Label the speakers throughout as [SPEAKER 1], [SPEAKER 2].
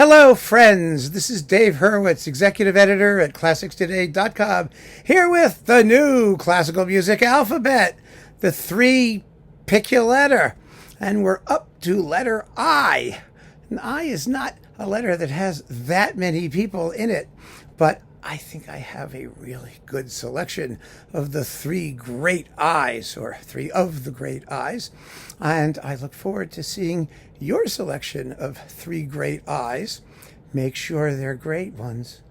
[SPEAKER 1] Hello, friends. This is Dave Hurwitz, executive editor at ClassicsToday.com, here with the new classical music alphabet, the three pick your letter. And we're up to letter I. And I is not a letter that has that many people in it, but I think I have a really good selection of the three great I's, or three of the great I's. And I look forward to seeing your selection of three great I's. Make sure they're great ones,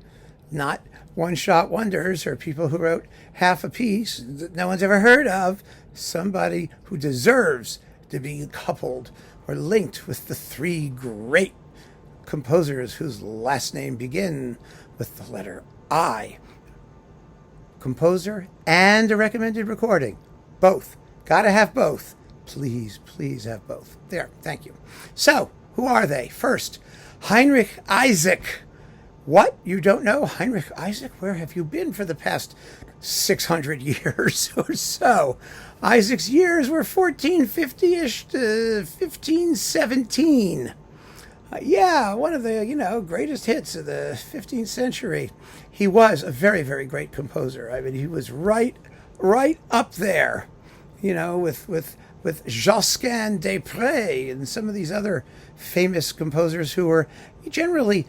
[SPEAKER 1] not one-shot wonders or people who wrote half a piece that no one's ever heard of. Somebody who deserves to be coupled or linked with the three great composers whose last name begin with the letter I. Composer and a recommended recording. Both. Gotta have both. Please, please have both. There, thank you. So, who are they? First, Heinrich Isaac. What? You don't know Heinrich Isaac? Where have you been for the past 600 years or so? Isaac's years were 1450-ish to 1517. One of the, greatest hits of the 15th century. He was a very, very great composer. I mean, he was right up there, with Josquin des Prés and some of these other famous composers who were generally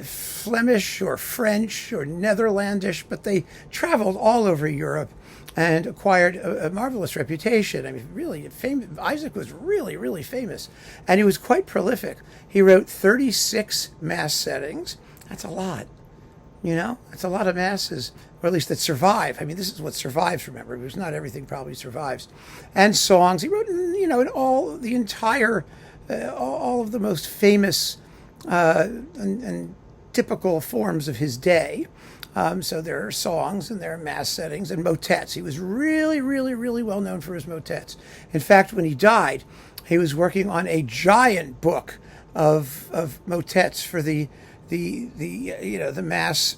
[SPEAKER 1] Flemish or French or Netherlandish, but they traveled all over Europe and acquired a marvelous reputation. I mean, really famous. Isaac was really, really famous, and he was quite prolific. He wrote 36 mass settings. That's a lot. That's a lot of masses, or at least that survive. I mean, this is what survives, remember, because not everything probably survives. And songs. He wrote, in all the entire, all of the most famous and typical forms of his day. So there are songs and there are mass settings and motets. He was really, really, really well known for his motets. In fact, when he died, he was working on a giant book of motets for the mass,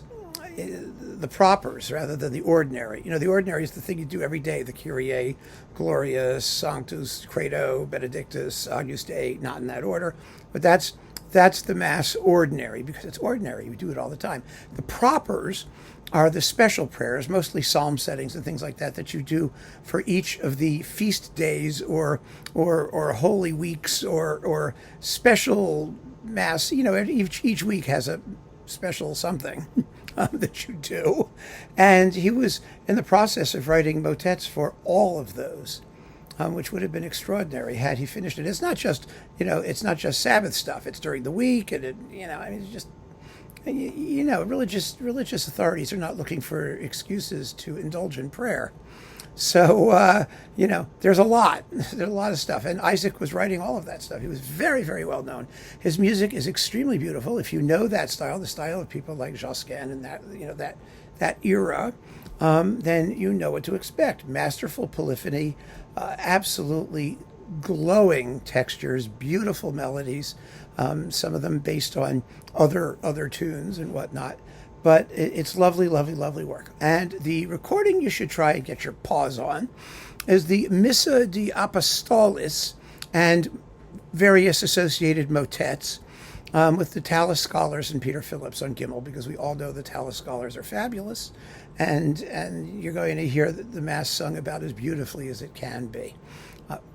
[SPEAKER 1] the propers rather than the ordinary. The ordinary is the thing you do every day, the Kyrie, Gloria, Sanctus, Credo, Benedictus, Agnus Dei, not in that order, but that's the mass ordinary, because it's ordinary. We do it all the time. The propers are the special prayers, mostly psalm settings and things like that you do for each of the feast days or holy weeks or special mass. Each week has a special something that you do. And he was in the process of writing motets for all of those. Which would have been extraordinary had he finished it. It's not just, it's not just Sabbath stuff. It's during the week, and it's just, religious authorities are not looking for excuses to indulge in prayer. So, there's a lot. There's a lot of stuff. And Isaac was writing all of that stuff. He was very, very well known. His music is extremely beautiful. If you know that style, the style of people like Josquin and that era, then you know what to expect. Masterful polyphony, absolutely glowing textures, beautiful melodies, some of them based on other tunes and whatnot. But it's lovely, lovely, lovely work. And the recording you should try and get your paws on is the Missa de Apostolis and various associated motets with the Tallis scholars and Peter Phillips on Gimmel, because we all know the Tallis scholars are fabulous. And you're going to hear the mass sung about as beautifully as it can be.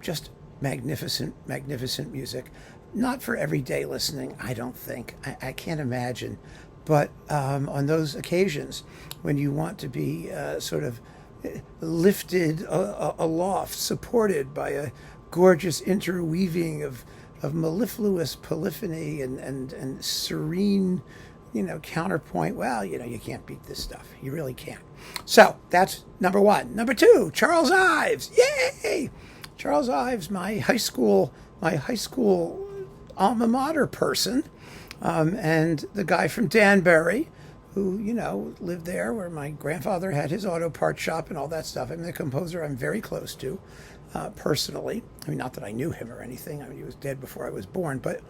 [SPEAKER 1] Just magnificent, magnificent music. Not for everyday listening, I don't think. I can't imagine. But on those occasions when you want to be sort of lifted aloft, supported by a gorgeous interweaving of mellifluous polyphony and serene, counterpoint, well, you can't beat this stuff. You really can't. So that's number one. Number two, Charles Ives. Yay! Charles Ives, my high school alma mater person. And the guy from Danbury, who, lived there where my grandfather had his auto parts shop and all that stuff. I mean, the composer I'm very close to, personally. I mean, not that I knew him or anything. I mean, he was dead before I was born. But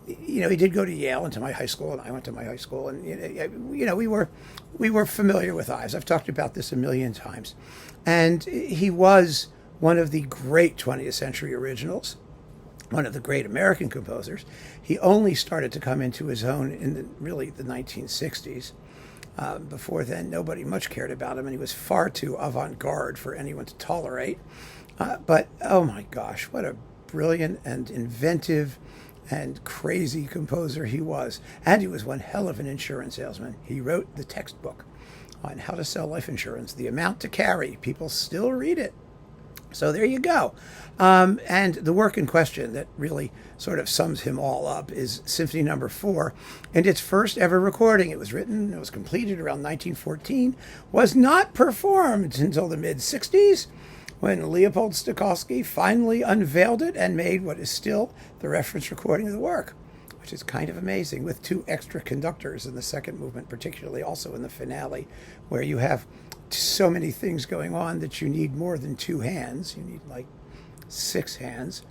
[SPEAKER 1] he did go to Yale and to my high school, and I went to my high school. And, we were familiar with Ives. I've talked about this a million times. And he was one of the great 20th century originals. one of the great American composers. He only started to come into his own in really the 1960s. Before then, nobody much cared about him, and he was far too avant-garde for anyone to tolerate. But, oh my gosh, what a brilliant and inventive and crazy composer he was. And he was one hell of an insurance salesman. He wrote the textbook on how to sell life insurance, The Amount to Carry. People still read it. So there you go. And the work in question that really sort of sums him all up is Symphony No. 4, and its first ever recording. It was written, it was completed around 1914, was not performed until the mid-60s, when Leopold Stokowski finally unveiled it and made what is still the reference recording of the work, which is kind of amazing, with 2 extra conductors in the second movement, particularly also in the finale, where you have so many things going on that you need more than 2 hands. You need like 6 hands.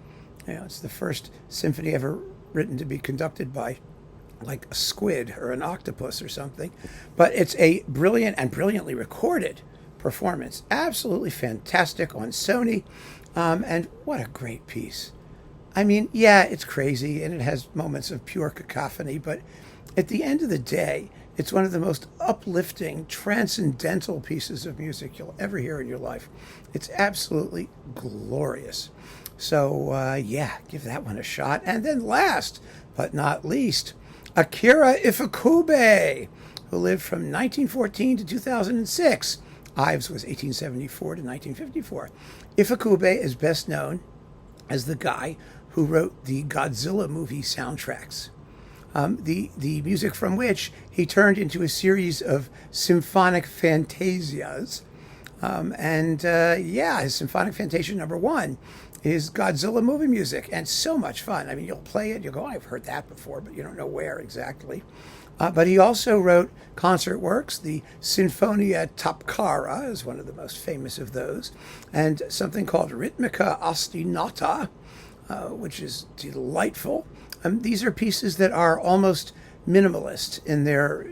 [SPEAKER 1] You know, it's the first symphony ever written to be conducted by like a squid or an octopus or something. But it's a brilliant and brilliantly recorded performance. Absolutely fantastic on Sony. And what a great piece. I mean, yeah, it's crazy and it has moments of pure cacophony, but at the end of the day, it's one of the most uplifting, transcendental pieces of music you'll ever hear in your life. It's absolutely glorious. So, yeah, give that one a shot. And then last but not least, Akira Ifukube, who lived from 1914 to 2006. Ives was 1874 to 1954. Ifukube is best known as the guy who wrote the Godzilla movie soundtracks. The music from which he turned into a series of symphonic fantasias. His Symphonic Fantasia No. 1 is Godzilla movie music, and so much fun. I mean, you'll play it, you'll go, I've heard that before, but you don't know where exactly. But he also wrote concert works. The Sinfonia Tapkaara is one of the most famous of those, and something called Ritmica Ostinata, which is delightful. These are pieces that are almost minimalist in their,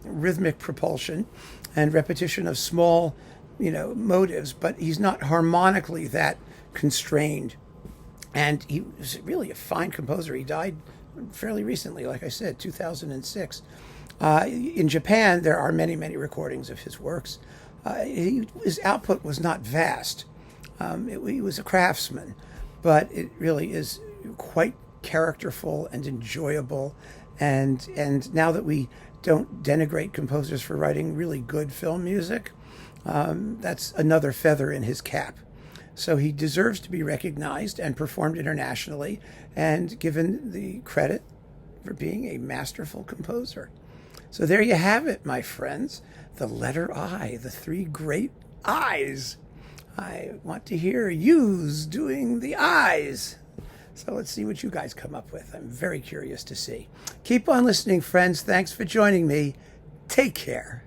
[SPEAKER 1] rhythmic propulsion and repetition of small, motives, but he's not harmonically that constrained. And he was really a fine composer. He died fairly recently, like I said, 2006. In Japan, there are many, many recordings of his works. His output was not vast. He was a craftsman, but it really is quite characterful and enjoyable, and now that we don't denigrate composers for writing really good film music, that's another feather in his cap. So he deserves to be recognized and performed internationally and given the credit for being a masterful composer. So there you have it, my friends. The letter I, the 3 great I's. I want to hear yous doing the I's. So let's see what you guys come up with. I'm very curious to see. Keep on listening, friends. Thanks for joining me. Take care.